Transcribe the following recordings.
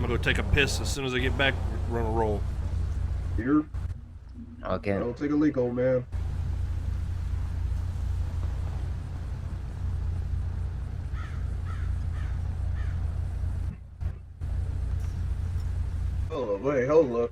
I'm gonna go take a piss. As soon as I get back, we're gonna roll. Here, Okay. don't take a leak, old man. Hold up, wait, hold up.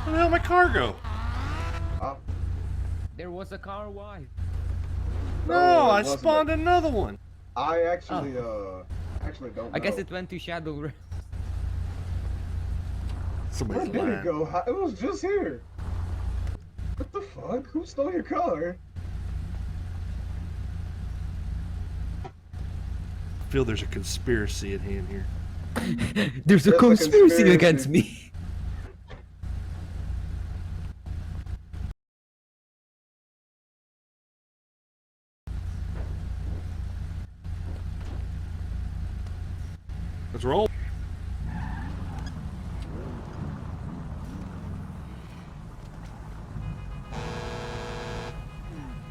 Where the hell my car go? There was a car. Why? No, it I wasn't spawned another one. I actually don't know. I guess it went to Shadow Realm. Where Somebody's did it lying. go? It was just here. What the fuck? Who stole your car? I feel there's a conspiracy at hand here. There's a There's a conspiracy conspiracy. against me. Let's roll.